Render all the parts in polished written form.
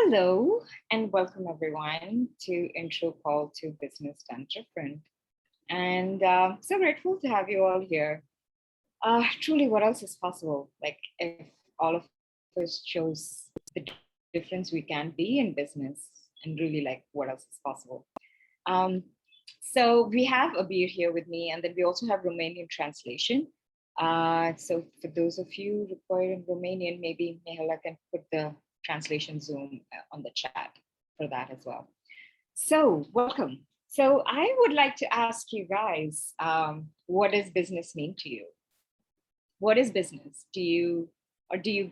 Hello and welcome everyone to Intro Call to Business Done Different. And so grateful to have you all here. Truly, what else is possible? Like if all of us chose the difference we can be in business and really like what else is possible. Um, so we have Abir here with me, and then we also have Romanian translation. So for those of you requiring Romanian, maybe Mihela can put the translation Zoom on the chat for that as well. So welcome. So I would like to ask you guys, what does business mean to you? What is business? Do you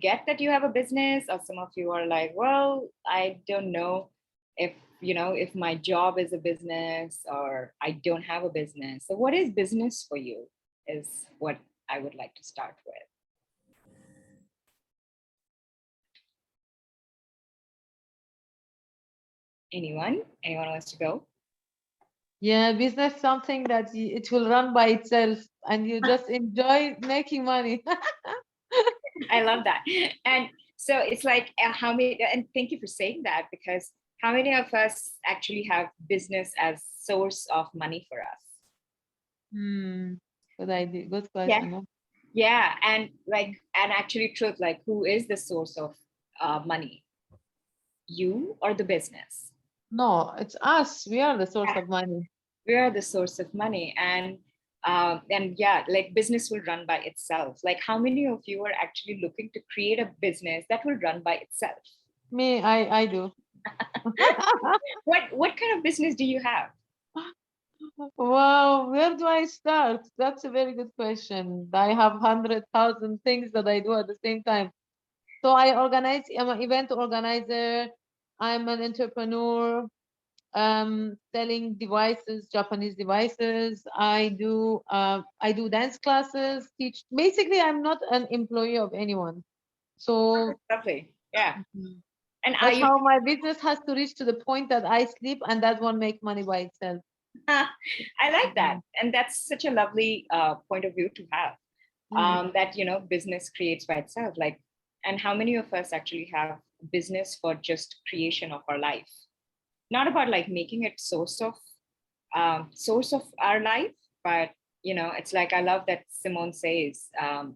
get that you have a business, or some of you are like, well, I don't know if if my job is a business or I don't have a business. So what is business for you is what I would like to start with. Anyone wants to go? Yeah, business something that it will run by itself and you just enjoy making money. I love that. And so it's like how many, and thank you for saying that, because how many of us actually have business as source of money for us? Good idea. Good Yeah. question. Yeah. And actually truth, like who is the source of money? You or the business? No, it's us. We are the source Yeah. of money. We are the source of money. And yeah, like business will run by itself. Like how many of you are actually looking to create a business that will run by itself? Me, I do. What kind of business do you have? Wow, where do I start? That's a very good question. I have 100,000 things that I do at the same time. So I'm an event organizer. I'm an entrepreneur. Selling devices, Japanese devices. I do dance classes, teach. Basically, I'm not an employee of anyone. So Lovely. Yeah. Mhm. And are That's you? how my business has to reach to the point that I sleep and that won't make money by itself. I like that, and that's such a lovely point of view to have. Mm. That business creates by itself. Like, and how many of us actually have business for just creation of our life? Not about like making it source of our life, but it's like I love that Simone says,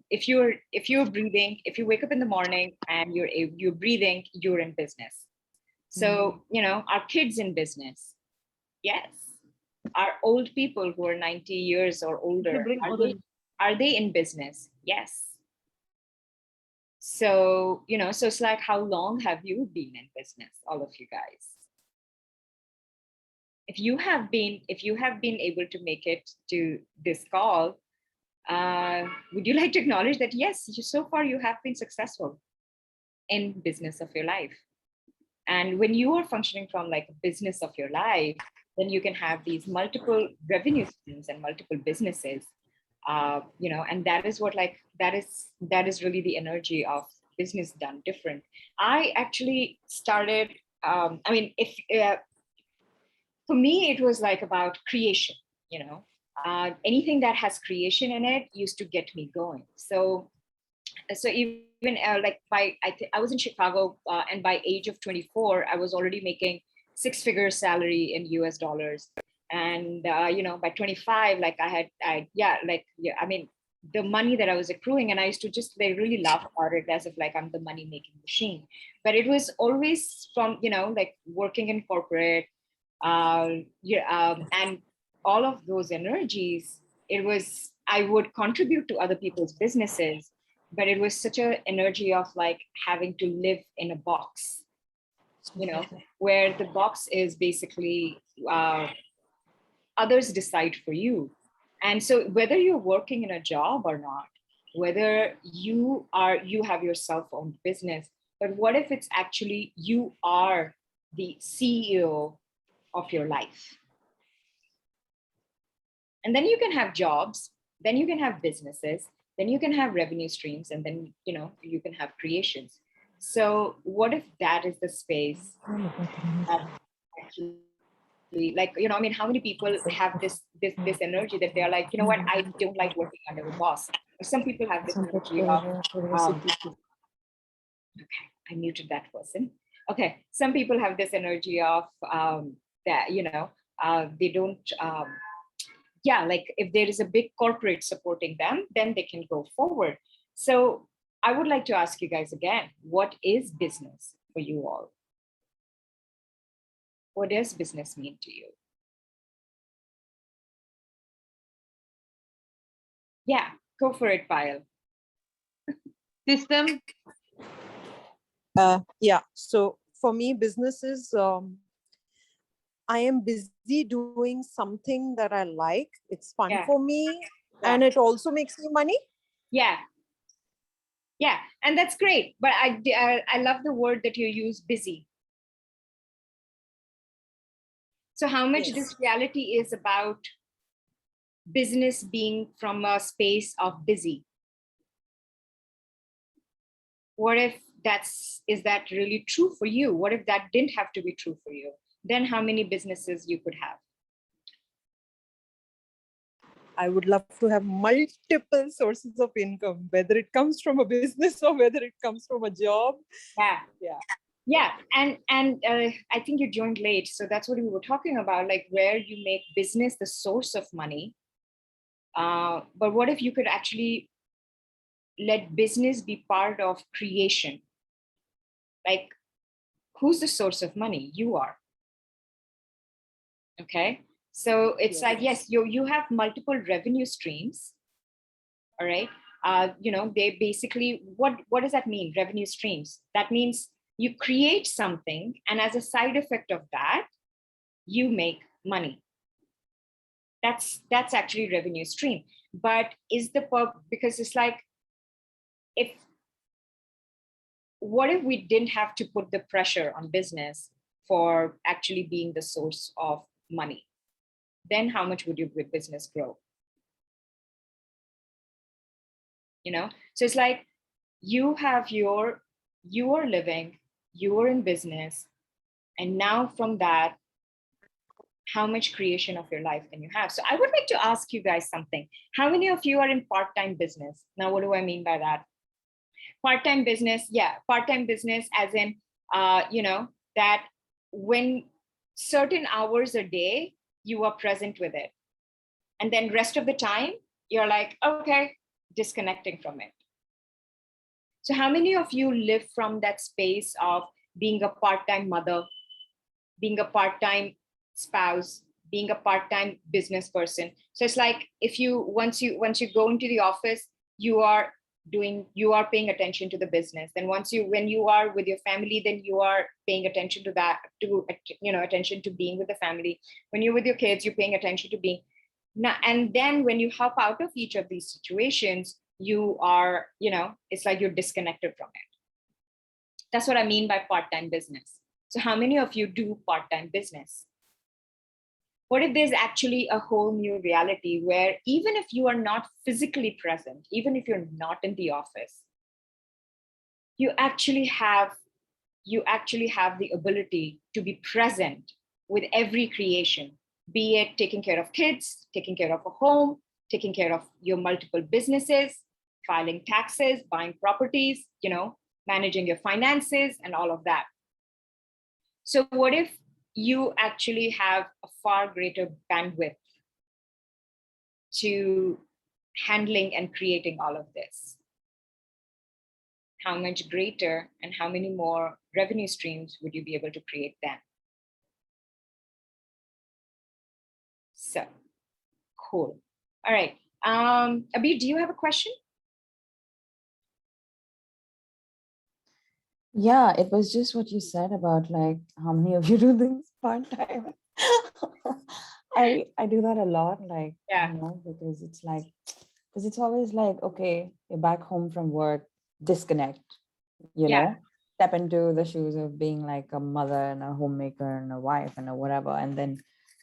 if you're breathing, if you wake up in the morning and you're breathing, you're in business. So our kids in business, yes. Our old people who are 90 years or You older, bring are they others. are they in business? Yes. So it's like, how long have you been in business, all of you guys? If you have been able to make it to this call, would you like to acknowledge that yes, so far you have been successful in business of your life? And when you are functioning from like a business of your life, then you can have these multiple revenue streams and multiple businesses. And that is what like that is really the energy of business done different. I actually started. I mean, if for me, it was like about creation. Anything that has creation in it used to get me going. So even I was in Chicago, and by age of 24 I was already making six-figure salary in US dollars. And by 25, like I mean, the money that I was accruing, and I used to just like really laugh about it as if like I'm the money making machine. But it was always from like working in corporate, and all of those energies. It was, I would contribute to other people's businesses, but it was such an energy of like having to live in a box, where the box is basically others decide for you. And so whether you're working in a job or not, whether you have your self-owned business, but what if it's actually you are the CEO of your life? And then you can have jobs, then you can have businesses, then you can have revenue streams, and then you can have creations. So what if that is the space that actually, like, I mean, how many people have this energy that they're like, what, I don't like working under a boss. Or some people have this energy of okay, I muted that person. Okay, some people have this energy of that, they don't, yeah, like if there is a big corporate supporting them, then they can go forward. So I would like to ask you guys again, what is business for you all? What does business mean to you? Yeah, go for it, Payal. System. Yeah. So for me, business is I am busy doing something that I like. It's fun Yeah, for me, yeah, and it also makes me money. yeah, yeah, and that's great. But I love the word that you use, busy. So how much Yes. this reality is about business being from a space of busy? What if is that really true for you? What if that didn't have to be true for you? Then how many businesses you could have? I would love to have multiple sources of income, whether it comes from a business or whether it comes from a job. Yeah, Yeah. yeah, and I think you joined late, so that's what we were talking about, like where you make business the source of money. But what if you could actually let business be part of creation? Like, who's the source of money? You are. Okay, so it's like, Yes. yes, you have multiple revenue streams. All right, they basically, what does that mean, revenue streams? That means you create something, and as a side effect of that, you make money. That's actually revenue stream. But is the because it's like, if what if we didn't have to put the pressure on business for actually being the source of money? Then how much would your business grow? So it's like, you have you are living, you are in business, and now from that, how much creation of your life can you have? So I would like to ask you guys something. How many of you are in part-time business? Now, what do I mean by that? Part-time business, yeah, part-time business as in, that when certain hours a day, you are present with it. And then rest of the time, you're like, okay, disconnecting from it. So how many of you live from that space of being a part-time mother, being a part-time spouse, being a part-time business person? So it's like, if you once you go into the office, you are paying attention to the business. Then when you are with your family, then you are paying attention to that, to attention to being with the family. When you're with your kids, you're paying attention to being now. And then when you hop out of each of these situations, you are, it's like you're disconnected from it. That's what I mean by part-time business. So how many of you do part-time business? What if there's actually a whole new reality where even if you are not physically present, even if you're not in the office, you actually have the ability to be present with every creation, be it taking care of kids, taking care of a home, taking care of your multiple businesses, filing taxes, buying properties, managing your finances and all of that. So what if you actually have a far greater bandwidth to handling and creating all of this? How much greater and how many more revenue streams would you be able to create then? So cool. All right. Abir, do you have a question? Yeah, it was just what you said about like how many of you do things part-time. I do that a lot, like, Yeah. because it's always like, okay, you're back home from work, disconnect, Yeah. step into the shoes of being like a mother and a homemaker and a wife and a whatever. And then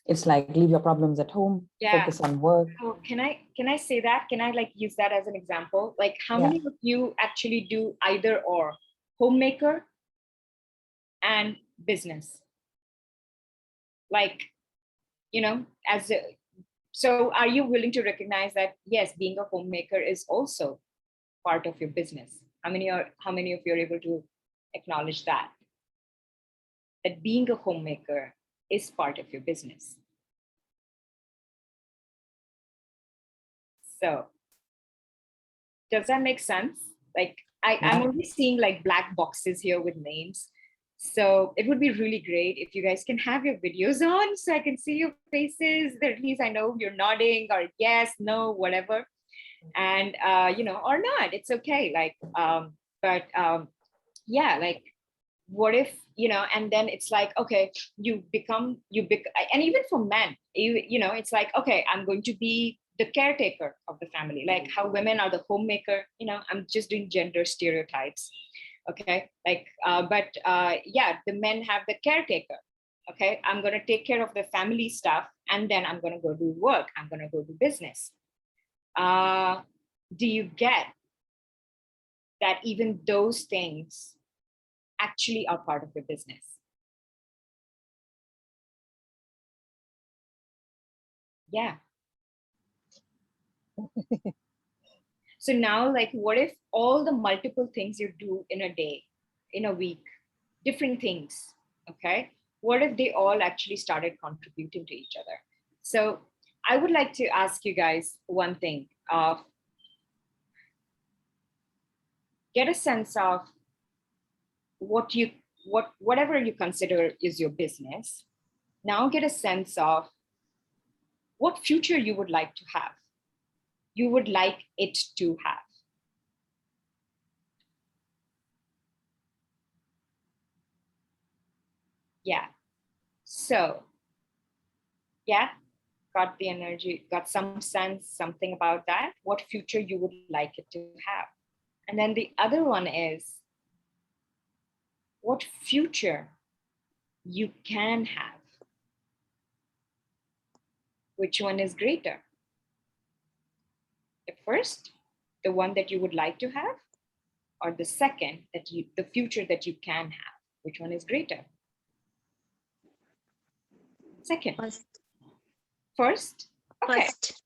it's like, leave your problems at home, Yeah. focus on work. Oh, can I say that? Can I like use that as an example? Like, how Yeah. many of you actually do either or, homemaker and business? Like, as a, so are you willing to recognize that yes, being a homemaker is also part of your business? How many of you are able to acknowledge that? that being a homemaker is part of your business. So does that make sense? Like I'm only seeing like black boxes here with names. So it would be really great if you guys can have your videos on so I can see your faces. That at least I know you're nodding or yes, no, whatever. And or not, it's okay. Like, yeah, like what if, and then it's like, okay, and even for men, it's like, okay, I'm going to be the caretaker of the family, like how women are the homemaker, I'm just doing gender stereotypes. Okay. Like, yeah, the men have the caretaker. Okay. I'm going to take care of the family stuff. And then I'm going to go do work. I'm going to go do business. Do you get that even those things actually are part of your business? Yeah. So now, like, what if all the multiple things you do in a day, in a week, different things, okay? What if they all actually started contributing to each other? So I would like to ask you guys one thing of get a sense of whatever you consider is your business. Now get a sense of what future you would like to have, you would like it to have. Yeah. So, yeah, got the energy, got some sense, something about that, what future you would like it to have. And then the other one is what future you can have. Which one is greater? The first, the one that you would like to have, or the second, the future that you can have? Which one is greater? Second. First? Okay. First.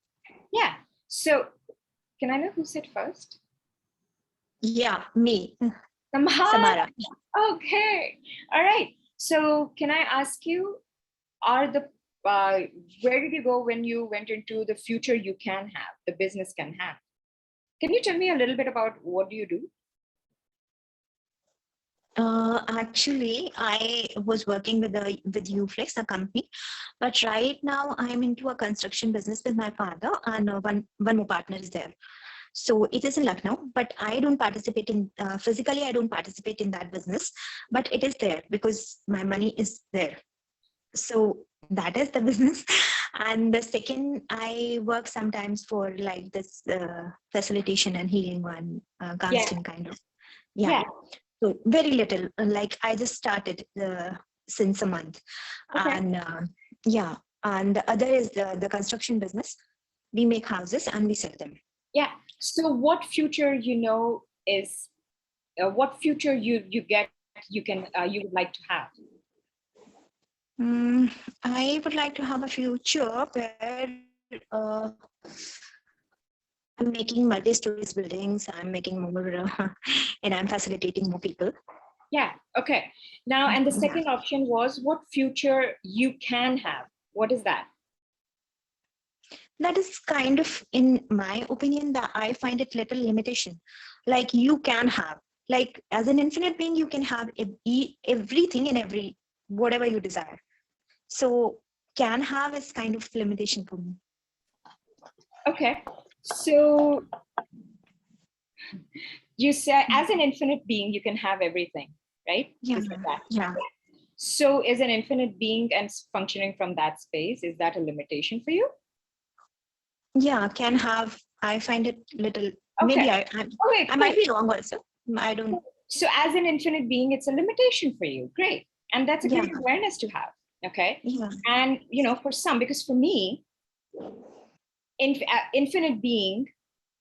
Yeah. So can I know who said first? Yeah, me. Samara. Samara. Okay. All right. So can I ask you, where did you go when you went into the future you can have, the business can have? Can you tell me a little bit about what do you do? Actually, I was working with Uflex, a company, but right now I'm into a construction business with my father, and one more partner is there. So it is in Lucknow, but I don't participate in physically. I don't participate in that business, but it is there because my money is there. So that is the business. And the second, I work sometimes for like this facilitation and healing one, counseling kind of. Yeah. So very little. Like I just started since a month, Okay. and yeah. And the other is the construction business. We make houses and we sell them. Yeah. So what future is what future you would like to have? I would like to have a future where I'm making multi-stories buildings. I'm making more, and I'm facilitating more people. Yeah. Okay. Now, and the second option was what future you can have. What is that? That is kind of, in my opinion, that I find it little limitation. Like you can have, like as an infinite being, you can have everything and whatever you desire. So can have is kind of limitation for me. Okay. So you say as an infinite being, you can have everything, right? Yeah. You said that. Yeah. So is an infinite being and functioning from that space, is that a limitation for you? Yeah, can have. I find it little. Okay. Maybe I might be wrong also. I don't. So as an infinite being, it's a limitation for you. Great. And that's a great awareness to have. Okay. Yeah. And for some, because for me, infinite being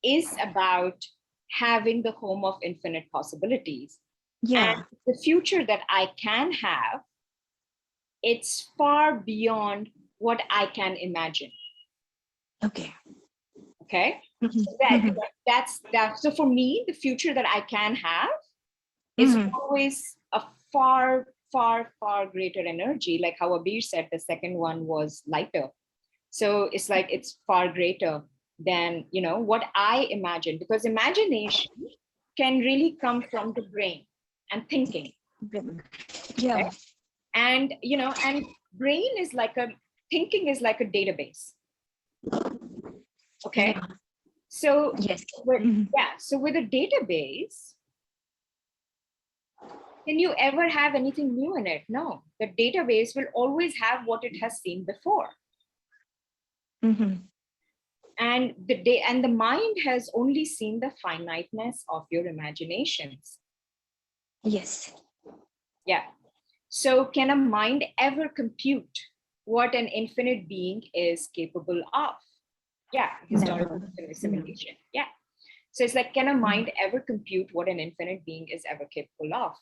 is about having the home of infinite possibilities. Yeah. And the future that I can have, it's far beyond what I can imagine. Okay. Okay. Mm-hmm. So that's that. So for me, the future that I can have is always a far far, far greater energy. Like how Abir said, the second one was lighter. So it's like it's far greater than, you know, what I imagine, because imagination can really come from the brain and thinking. Yeah. Okay? And, you know, and brain is like a, thinking is like a database. Okay. Yeah. So Yes. with, Mhm. yeah, so with a database, can you ever have anything new in it? No, the database will always have what it has seen before. Mhm. And the mind has only seen the finiteness of your imaginations. Yes. Yeah. So can a mind ever compute what an infinite being is capable of? Yeah, historical Never. simulation. Yeah. So it's like, can a mind ever compute what an infinite being is ever capable of?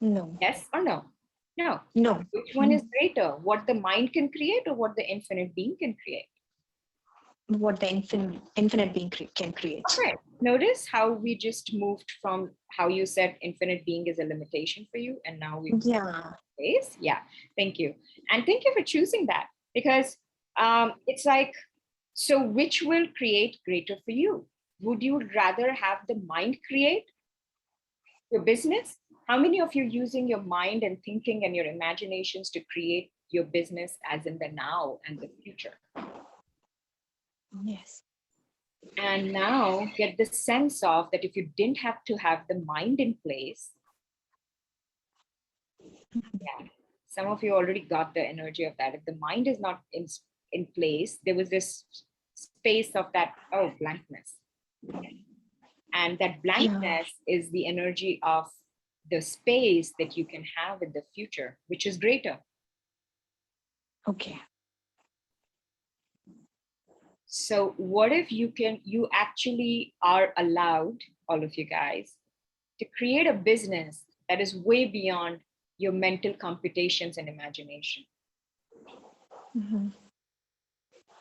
No. Yes or no? No. No. Which one is greater? What the mind can create or what the infinite being can create? What the infinite being can create. Okay. Notice how we just moved from how you said infinite being is a limitation for you, and now we Yeah. space. Yeah, thank you. And thank you for choosing that, because it's like, so which will create greater for you? Would you rather have the mind create your business? How many of you using your mind and thinking and your imaginations to create your business as in the now and the future? Yes. And now get the sense of that if you didn't have to have the mind in place, yeah, some of you already got the energy of that. If the mind is not in place, there was this space of that, oh, blankness. And that blankness is the energy of the space that you can have in the future, which is greater. Okay. So what if you actually are allowed, all of you guys, to create a business that is way beyond your mental computations and imagination? Mhm.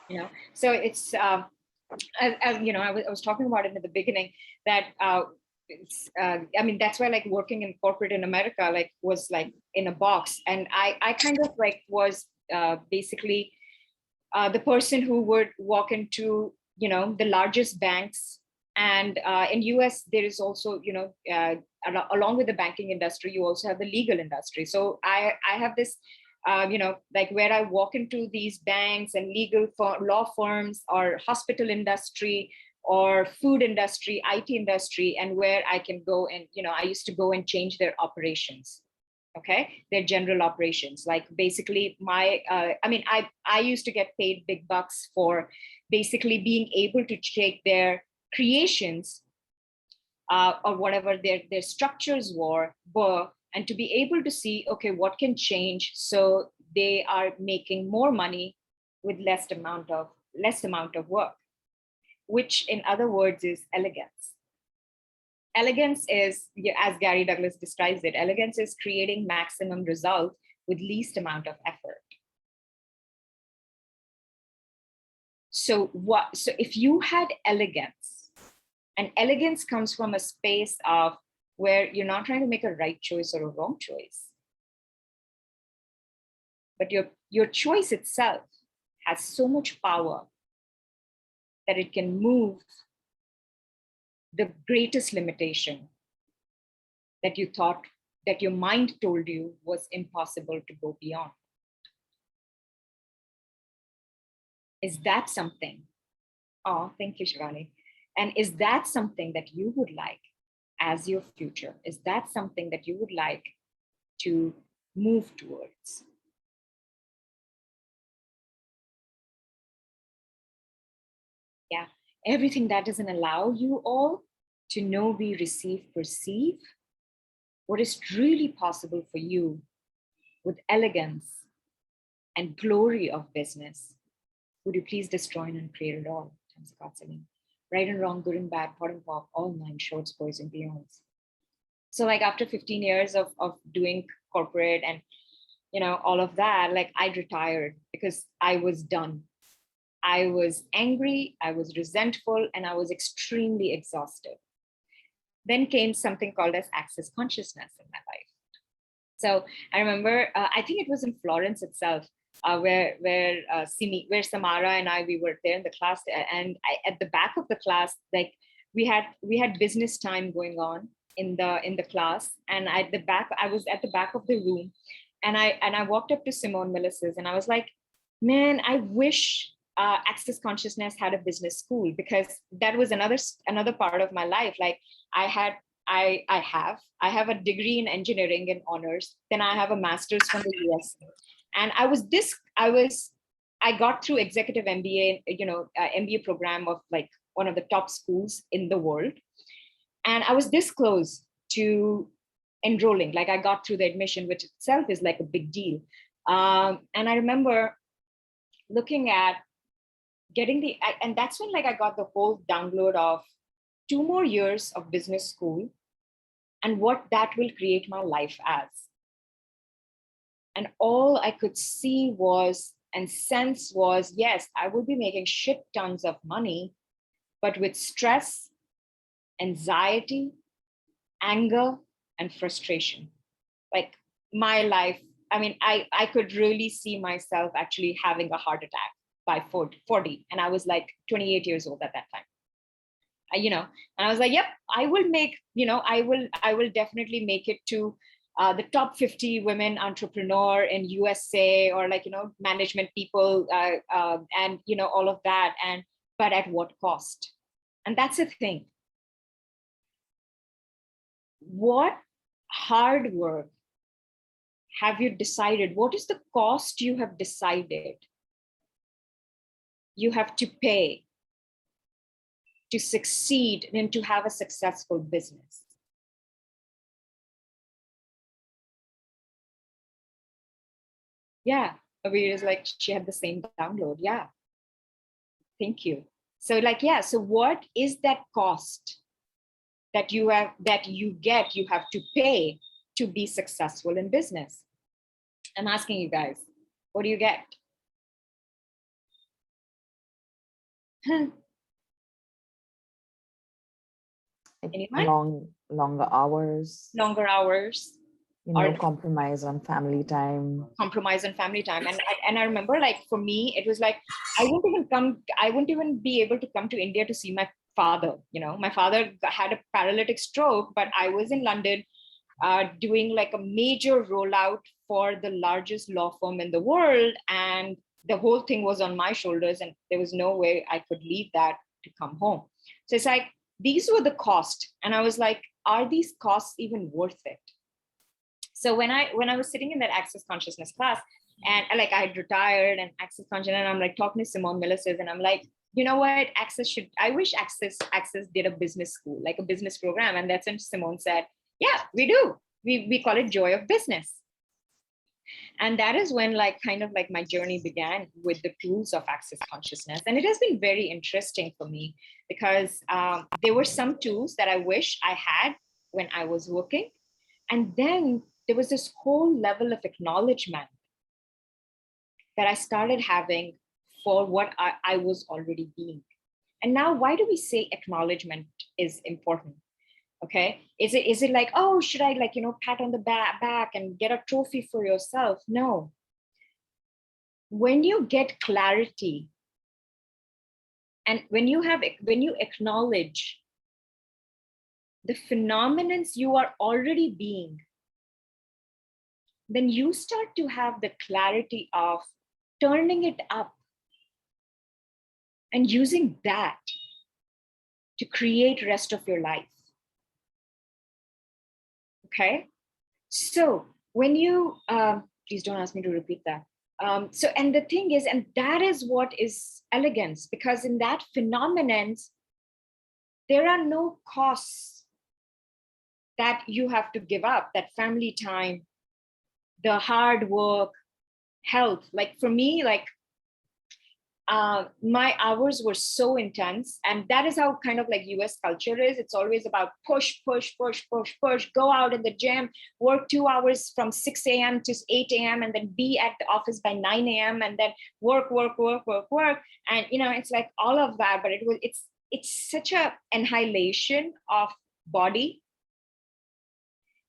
You know, so it's as you know, I was talking about it in the beginning that I mean, that's why like working in corporate in America like was like in a box, and I kind of like was basically the person who would walk into, you know, the largest banks. And in US there is also, you know, along with the banking industry, you also have the legal industry. So I have this you know, like where I walk into these banks and law firms or hospital industry or food industry, IT industry, and where I can go and, you know, I used to go and change their operations. Okay, their general operations. Like basically my, I mean, I used to get paid big bucks for basically being able to take their creations or whatever their structures were, and to be able to see, okay, what can change so they are making more money with less amount of work, which in other words is elegance. Elegance is, as Gary Douglas describes it, elegance is creating maximum result with least amount of effort. So if you had elegance, and elegance comes from a space of where you're not trying to make a right choice or a wrong choice, but your choice itself has so much power that it can move the greatest limitation that you thought, that your mind told you was impossible to go beyond. Is that something? Oh, thank you, Shivani. And is that something that you would like as your future? Is that something that you would like to move towards? Yeah, everything that doesn't allow you all to know, be, receive, perceive what is really possible for you with elegance and glory of business. Would you please destroy and uncreate it all? Times God saying, right and wrong, good and bad, pot and pop, all nine shorts, boys and beyonds. So like after 15 years of doing corporate and, you know, all of that, like I retired because I was done. I was angry, I was resentful, and I was extremely exhausted. Then came something called as access consciousness in my life. So I remember, I think it was in Florence itself, where Samara and I, we were there in the class, and at the back of the class, like we had business time going on in the class, and I was at the back of the room, and I walked up to Simone Milas's, and I was like, man, I wish Access Consciousness had a business school, because that was another part of my life. Like I have a degree in engineering and honors. Then I have a master's from the US, and I got through executive MBA, MBA program of like one of the top schools in the world, and I was this close to enrolling. Like I got through the admission, which itself is like a big deal. And I remember looking at and that's when like I got the whole download of 2 more years of business school and what that will create my life as. And all I could see was and sense was, yes, I will be making shit tons of money, but with stress, anxiety, anger, and frustration. Like my life, I mean, I could really see myself actually having a heart attack by 40. And I was like 28 years old at that time. And I was like, yep, I will make, I will definitely make it to the top 50 women entrepreneur in USA, or like, management people, and, all of that. But at what cost? And that's the thing. What hard work have you decided? What is the cost you have decided you have to pay to succeed and to have a successful business? Yeah, Avir is like, she had the same download. Yeah, thank you. So like, yeah, so what is that cost that you have to pay to be successful in business? I'm asking you guys, what do you get? Anyone? Longer hours, Longer hours, or compromise on family time. And I remember, like, for me, it was like, I wouldn't even be able to come to India to see my father. My father had a paralytic stroke, but I was in London doing like a major rollout for the largest law firm in the world. And the whole thing was on my shoulders, and there was no way I could leave that to come home. So it's like, these were the cost. And I was like, are these costs even worth it? So when I was sitting in that Access Consciousness class, and like I had retired and Access Consciousness, and I'm like talking to Simone Milas's, and I'm like, you know what, I wish Access did a business school, like a business program. And that's when Simone said, yeah, we do. We call it Joy of Business. And that is when like kind of like my journey began with the tools of Access Consciousness. And it has been very interesting for me, because there were some tools that I wish I had when I was working. And then there was this whole level of acknowledgement that I started having for what I was already being. And now, why do we say acknowledgement is important? Okay, is it like, oh, should I like, pat on the back and get a trophy for yourself? No. When you get clarity, and when you acknowledge the phenomenons you are already being, then you start to have the clarity of turning it up and using that to create rest of your life. Okay, so when you please don't ask me to repeat that. So, and the thing is, and that is what is elegance, because in that phenomenon, there are no costs that you have to give up. That family time, the hard work, health. Like for me, like my hours were so intense, and that is how kind of like US culture is. It's always about push, go out in the gym, work 2 hours from 6 a.m. to 8 a.m. and then be at the office by 9 a.m. and then work. And it's like all of that, but it's such a annihilation of body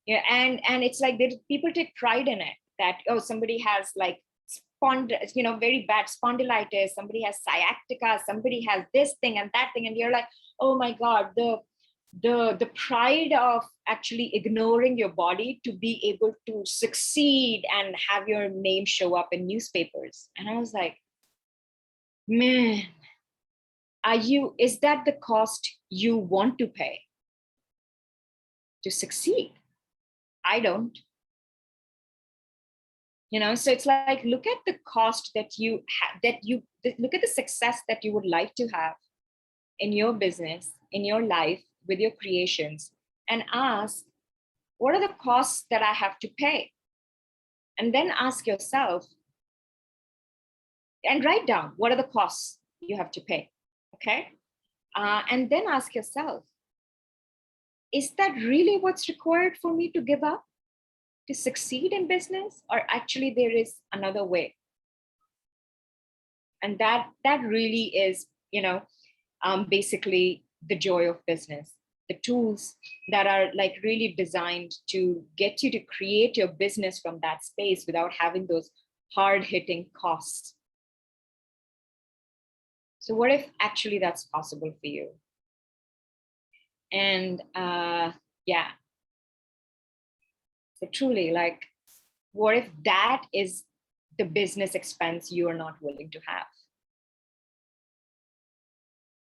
Yeah, and it's like people take pride in it, that, oh, somebody has like very bad spondylitis, somebody has sciatica, somebody has this thing and that thing, and you're like, oh my God, the pride of actually ignoring your body to be able to succeed and have your name show up in newspapers. And I was like, man, is that the cost you want to pay to succeed? I don't. So it's like, look at the cost that you have, look at the success that you would like to have in your business, in your life, with your creations, and ask, what are the costs that I have to pay? And then ask yourself, and write down, what are the costs you have to pay? Okay. And then ask yourself, is that really what's required for me to give up to succeed in business, or actually there is another way? And that really is, basically the joy of business. The tools that are like really designed to get you to create your business from that space without having those hard-hitting costs. So what if actually that's possible for you? And yeah, so truly, like, what if that is the business expense you are not willing to have?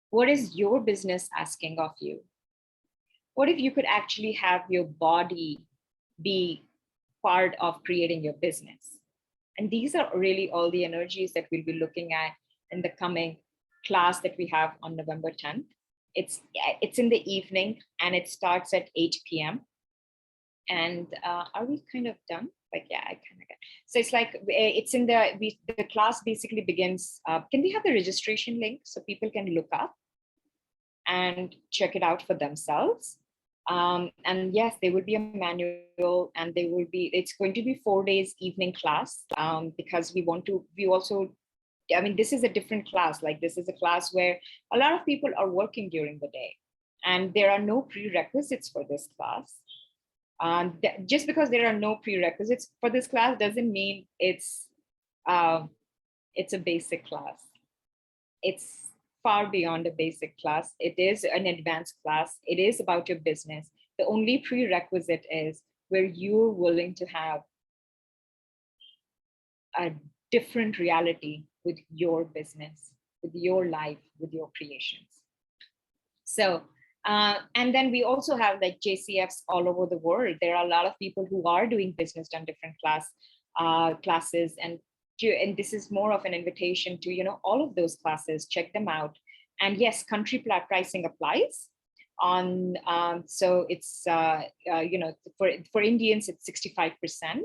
What is your business asking of you? What if you could actually have your body be part of creating your business? And these are really all the energies that we'll be looking at in the coming class that we have on November 10th. It's in the evening and it starts at 8 p.m. And are we kind of done? Like, yeah, I kind of get. So it's like, it's in the class basically begins. Can we have the registration link so people can look up and check it out for themselves? And yes, there will be a manual, and it's going to be 4 days evening class, because we also, I mean, this is a different class. Like, this is a class where a lot of people are working during the day, and there are no prerequisites for this class. Just because there are no prerequisites for this class doesn't mean it's a basic class. It's far beyond a basic class. It is an advanced class. It is about your business. The only prerequisite is where you're willing to have a different reality with your business, with your life, with your creations. So, and then we also have like JCFs all over the world. There are a lot of people who are doing business on different classes, and this is more of an invitation to, all of those classes, check them out. And yes, country pricing applies on, so it's, for Indians, it's 65%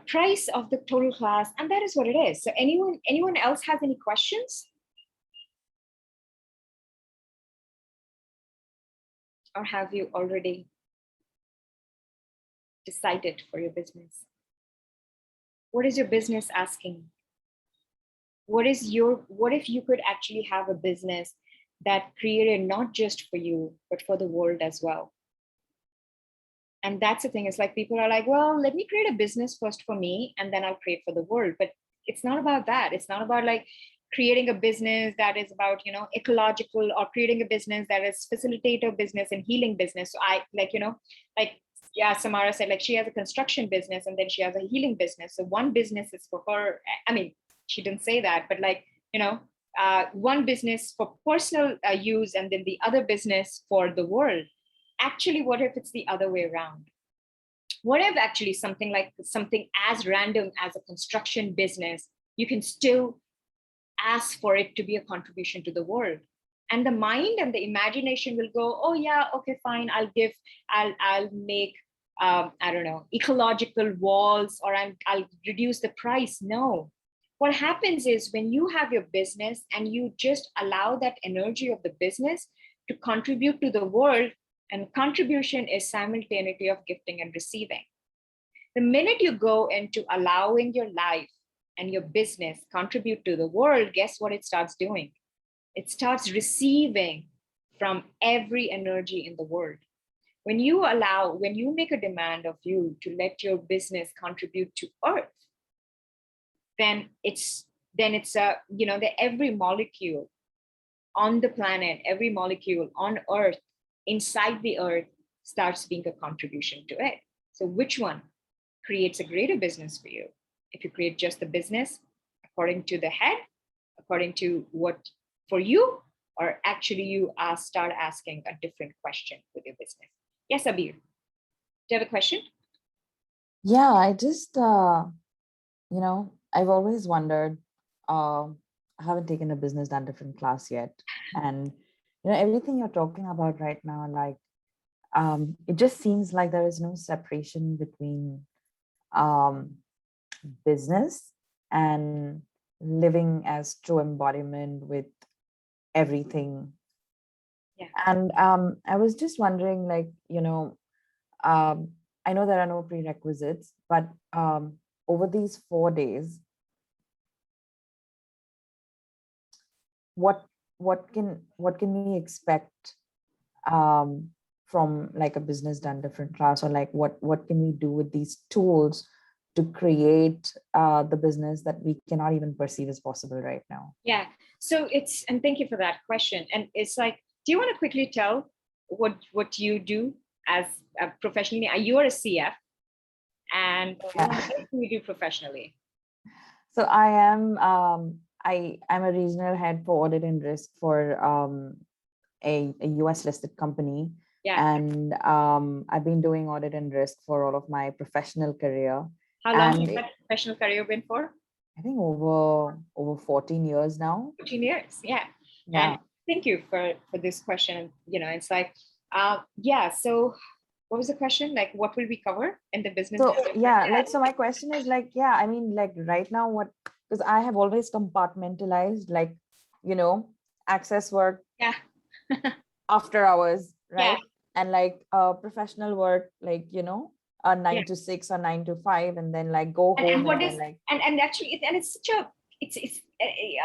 price of the total class. And that is what it is. So anyone else has any questions? Or have you already decided for your business? What is your business asking? What if you could actually have a business that created not just for you, but for the world as well? And that's the thing. It's like, people are like, well, let me create a business first for me, and then I'll create for the world. But it's not about that. It's not about like creating a business that is about, ecological, or creating a business that is facilitator business and healing business. So I yeah, Samara said, like, she has a construction business and then she has a healing business. So one business is for her. I mean, she didn't say that, but like, one business for personal use, and then the other business for the world. Actually, what if it's the other way around? What if actually something as random as a construction business, you can still ask for it to be a contribution to the world? And the mind and the imagination will go, oh yeah, okay, fine, I'll make, I don't know, ecological walls, or I'll reduce the price. No. What happens is, when you have your business and you just allow that energy of the business to contribute to the world, and contribution is simultaneity of gifting and receiving. The minute you go into allowing your life and your business contribute to the world, guess what it starts doing? It starts receiving from every energy in the world. When you make a demand of you to let your business contribute to earth, then it's that every molecule on the planet, every molecule on earth, inside the earth, starts being a contribution to it. So which one creates a greater business for you? If you create just the business according to the head, according to what for you, or actually you start asking a different question with your business. Yes, Abir, do you have a question? Yeah, I just, I've always wondered, I haven't taken a business done different class yet. And, everything you're talking about right now, like, it just seems like there is no separation between business and living as true embodiment with everything. Yeah. And I was just wondering, like, I know there are no prerequisites, but over these 4 days, what can we expect from like a business done different class, or like what can we do with these tools to create the business that we cannot even perceive as possible right now? Yeah. So and thank you for that question. And it's like, do you want to quickly tell what you do as professionally? You are a CF, and what else do you do professionally? So I am I'm a regional head for audit and risk for a US listed company. Yeah. And I've been doing audit and risk for all of my professional career. How long has that professional career been for? I think over 14 years now. 14 years, yeah. Yeah. And thank you for this question. It's like, yeah. So, what was the question? Like, what will we cover in the business? So yeah, like, so my question is like, yeah, I mean, like right now, because I have always compartmentalized, like, access work. Yeah. After hours, right? Yeah. And like professional work, like, 9 to 6 or 9 to 5, and then like go home. And actually, it's such a,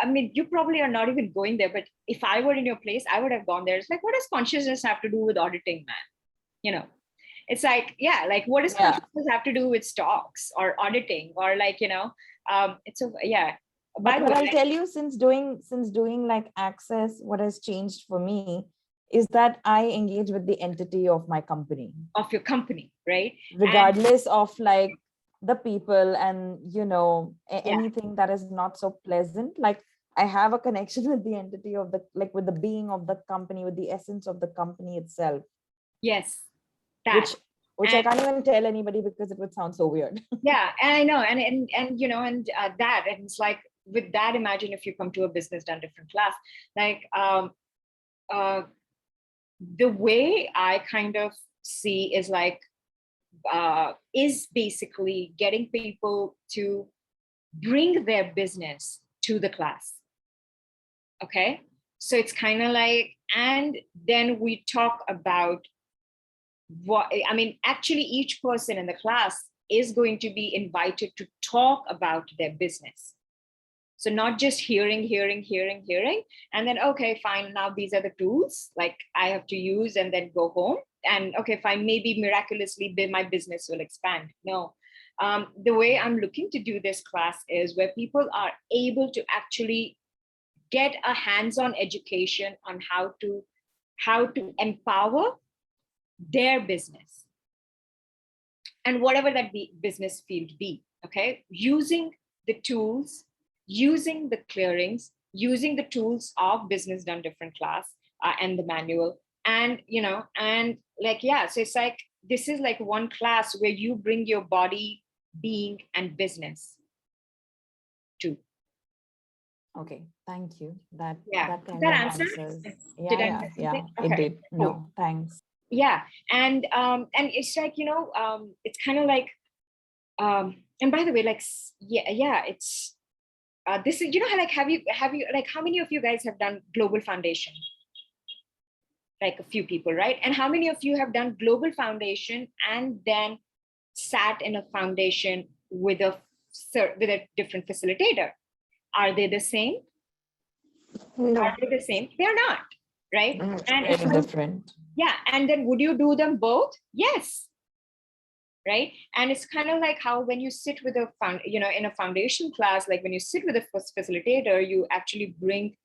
I mean, you probably are not even going there, but if I were in your place, I would have gone there. It's like, what does consciousness have to do with auditing, man? It's like, yeah, like what does consciousness have to do with stocks or auditing, or like, it's a, yeah. But I'll tell you, since doing like access, what has changed for me is that I engage with the entity of my company. Of your company, right? Regardless of like the people and, anything that is not so pleasant. Like I have a connection with the entity of with the being of the company, with the essence of the company itself. Yes. Which I can't even tell anybody because it would sound so weird. Yeah, and I know, and that, and it's like, with that, imagine if you come to a business done different class, like the way I kind of see is like is basically getting people to bring their business to the class. Okay, so it's kind of like, and then we talk about actually each person in the class is going to be invited to talk about their business. So not just hearing, and then, okay, fine, now these are the tools like I have to use, and then go home, and okay, fine, maybe miraculously my business will expand. No, the way I'm looking to do this class is where people are able to actually get a hands-on education on how to empower their business, and whatever that business field be, okay, using the tools, using the clearings, using the tools of business done different class, and the manual, and and like, yeah, so it's like, this is like one class where you bring your body, being, and business to. Okay, thank you. That kind that of answers. Yeah, okay. It did. No, cool. Thanks. Yeah, and it's like, it's kind of like, and by the way, like, yeah, it's this is, how, like, have you like, how many of you guys have done global foundation? Like a few people, right? And how many of you have done global foundation and then sat in a foundation with a different facilitator? Are they the same? No. Are they the same? They're not, right? Mm. And Very different. Yeah. And then would you do them both? Yes. Right. And it's kind of like how when you sit with a in a foundation class, like when you sit with a facilitator, you actually bring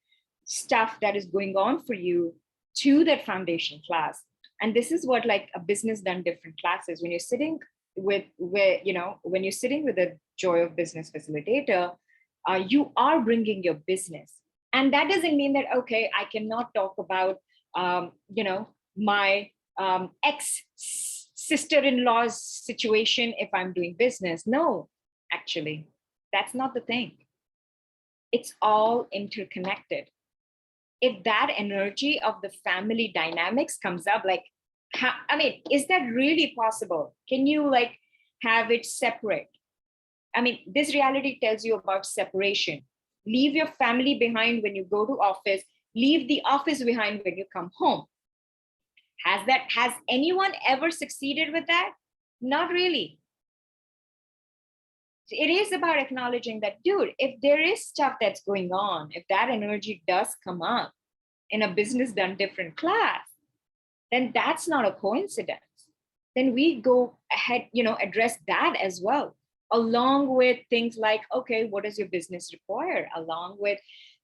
stuff that is going on for you to that foundation class. And this is what like a business done different classes, when you're sitting with where when you're sitting with a joy of business facilitator, you are bringing your business. And that doesn't mean that, okay, I cannot talk about my ex sister-in-law's situation if I'm doing business. No, actually, that's not the thing. It's all interconnected. If that energy of the family dynamics comes up, like, I mean, is that really possible? Can you like have it separate? I mean, this reality tells you about separation. Leave your family behind when you go to office, leave the office behind when you come home. Has anyone ever succeeded with that? Not really. It is about acknowledging that, dude, if there is stuff that's going on, if that energy does come up in a business done different class, then that's not a coincidence. Then we go ahead, address that as well, along with things like, okay, what does your business require? Along with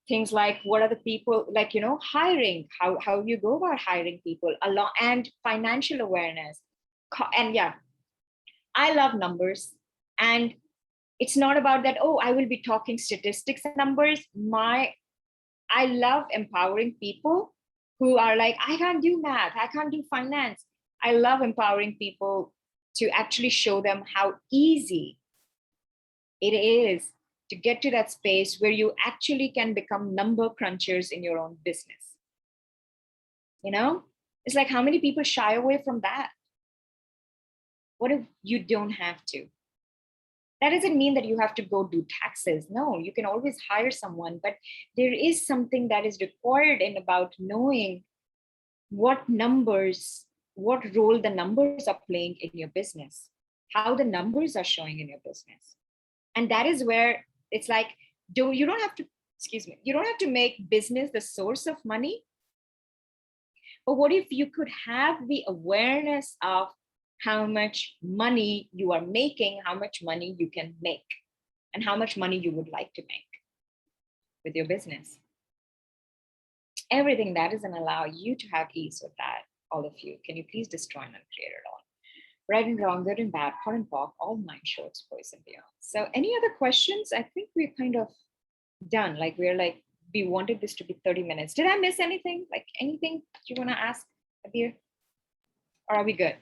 things like, what are the people, like, hiring, how you go about hiring people, along, and financial awareness. And yeah, I love numbers. And it's not about that, oh, I will be talking statistics and numbers. I love empowering people who are like, I can't do math, I can't do finance. I love empowering people to actually show them how easy it is to get to that space where you actually can become number crunchers in your own business. It's like, how many people shy away from that? What if you don't have to? That doesn't mean that you have to go do taxes. No, you can always hire someone, but there is something that is required in about knowing what role the numbers are playing in your business, how the numbers are showing in your business. And that is where it's like, you don't have to make business the source of money. But what if you could have the awareness of how much money you are making, how much money you can make, and how much money you would like to make with your business? Everything that doesn't allow you to have ease with that, all of you, can you please destroy and uncreate it all? Right and wrong, good and bad, hot and pop, all nine shorts, boys and beyond. So any other questions? I think we're kind of done. Like we wanted this to be 30 minutes. Did I miss anything? Like anything you want to ask, Abir? Or are we good?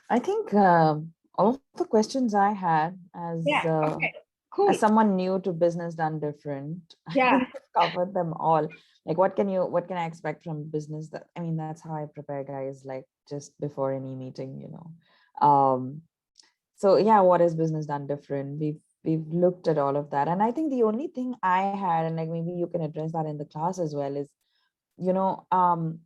I think all of the questions I had Okay, cool. as someone new to business done different, Yeah. I think I've covered them all. Like, what can I expect from business? I mean, that's how I prepare, guys, like just before any meeting, So yeah, what is business done different? We've looked at all of that. And I think the only thing I had, and like maybe you can address that in the class as well, is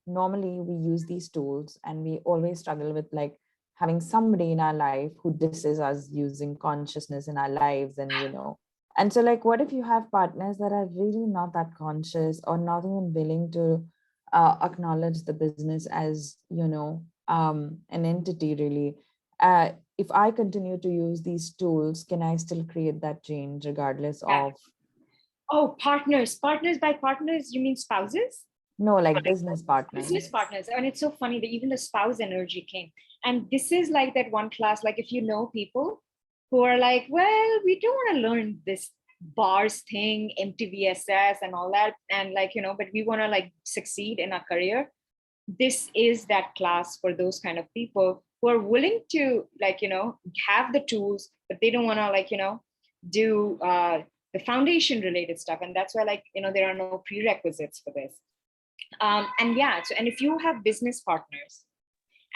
normally we use these tools and we always struggle with like having somebody in our life who disses us using consciousness in our lives. And so like, what if you have partners that are really not that conscious or not even willing to acknowledge the business as an entity really? If I continue to use these tools, can I still create that change regardless of? Oh, partners. By partners you mean spouses? No, like business partners. Business partners. And it's so funny that even the spouse energy came. And this is like that one class, like if you know people who are like, well, we don't want to learn this bars thing, MTVSS and all that. And like, but we want to like succeed in our career. This is that class for those kind of people who are willing to like, have the tools, but they don't want to like, do the foundation related stuff. And that's why like, there are no prerequisites for this. And yeah, so, and if you have business partners,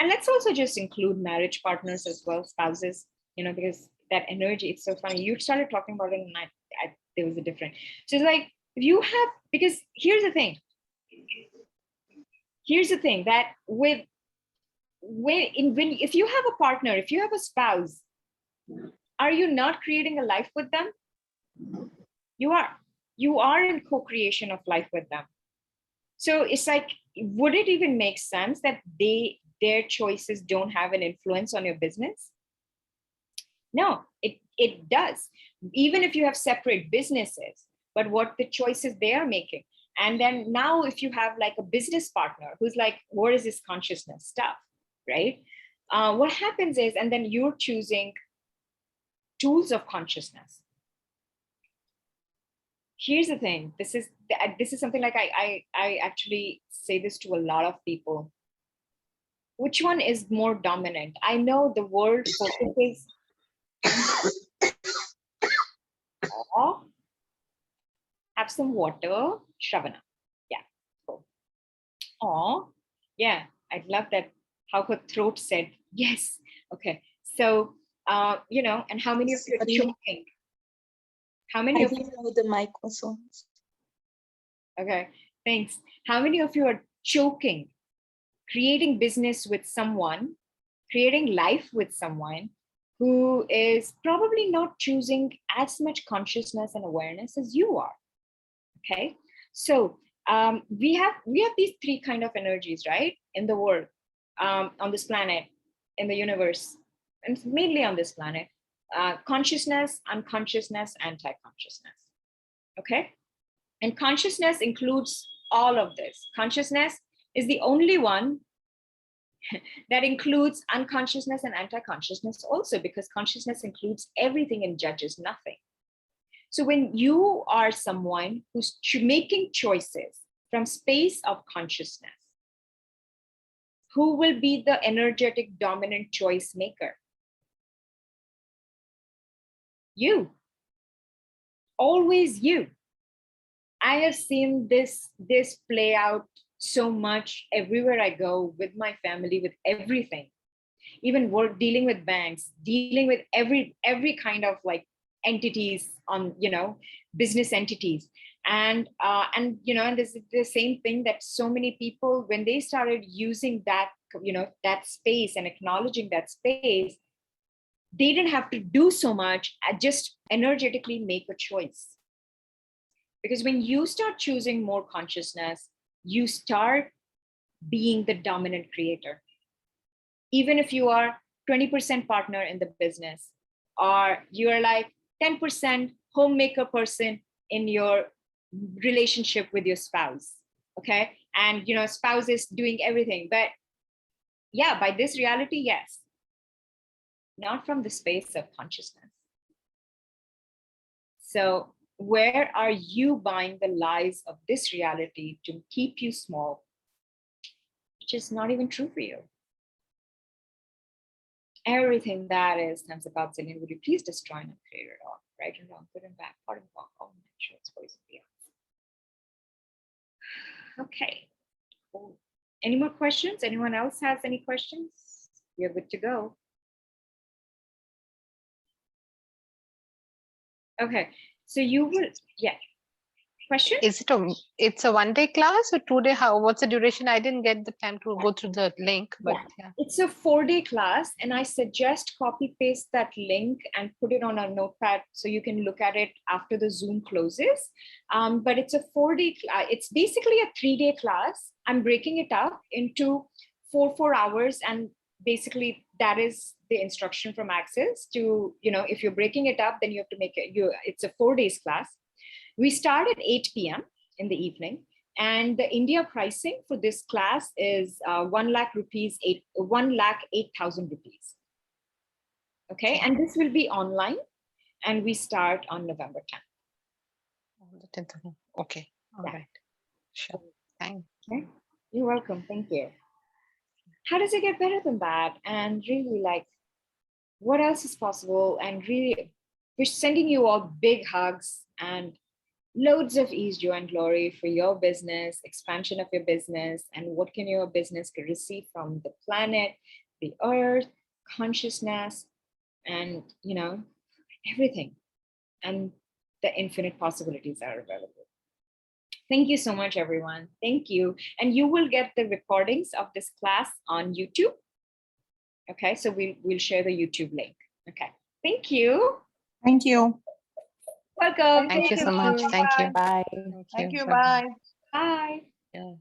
and let's also just include marriage partners as well, spouses, because that energy, it's so funny. You started talking about it and there was a different. So it's like, if you have, because here's the thing that if you have a partner, if you have a spouse, are you not creating a life with them? You are in co-creation of life with them. So it's like, would it even make sense that their choices don't have an influence on your business? No, it does. Even if you have separate businesses, but what the choices they are making. And then now if you have like a business partner who's like, what is this consciousness stuff, right? What happens is, and then you're choosing tools of consciousness. Here's the thing. This is something like I actually say this to a lot of people. Which one is more dominant? I know the world focuses. Oh, have some water, Shravana. Yeah, cool. Oh, yeah, I love that. How her throat said yes. Okay, so and how many of you are Sorry. choking? How many I of you? didn't know the mic was on. Okay, thanks. How many of you are choking, creating business with someone, creating life with someone who is probably not choosing as much consciousness and awareness as you are? Okay, so we have these three kind of energies, right, in the world, on this planet, in the universe, and mainly on this planet: consciousness, unconsciousness, anti-consciousness. Okay, and consciousness includes all of this. Consciousness is the only one that includes unconsciousness and anti-consciousness also, because consciousness includes everything and judges nothing. So when you are someone who's making choices from space of consciousness, who will be the energetic dominant choice maker? You. Always you. I have seen this play out so much everywhere I go, with my family, with everything, even work, dealing with banks, dealing with every kind of like entities on, business entities. And this is the same thing, that so many people, when they started using that, that space and acknowledging that space, they didn't have to do so much, just energetically make a choice. Because when you start choosing more consciousness, you start being the dominant creator. Even if you are 20% partner in the business, or you're like 10% homemaker person in your relationship with your spouse, okay? And spouse is doing everything. But yeah, by this reality, yes. Not from the space of consciousness. So where are you buying the lies of this reality to keep you small, which is not even true for you? Everything that is comes about, Zillion, would you please destroy and create it all? Right and wrong, good and bad, hard and wrong, all natural, it's voice of the earth. Okay. Cool. Any more questions? Anyone else has any questions? We are good to go. Okay. So you will, yeah. Question? It's a 1 day class or 2 day? What's the duration? I didn't get the time to go through the link, but yeah. It's a 4-day class, and I suggest copy paste that link and put it on a notepad so you can look at it after the Zoom closes. But it's a 4-day class. It's basically a 3-day class. I'm breaking it up into 4 hours, and basically that is the instruction from Access to, if you're breaking it up, then you have to make it, it's a 4 days class. We start at 8 p.m. in the evening, and the India pricing for this class is 1 lakh rupees, 1,08,000 rupees. Okay, and this will be online, and we start on November 10th. On the 10th. Okay, all right. Sure. Thanks. Okay. You're welcome. Thank you. How does it get better than that? And really, like, what else is possible? And really, we're sending you all big hugs and loads of ease, joy, and glory for your business, expansion of your business, and what can your business receive from the planet, the earth, consciousness, and everything, and the infinite possibilities are available. Thank you so much, everyone. Thank you. And you will get the recordings of this class on YouTube. Okay, so we'll share the YouTube link. Okay, thank you. Thank you. Welcome. Thank you so much. Thank you. Bye. Thank you. Thank you. Bye-bye. Bye. Bye. Yeah.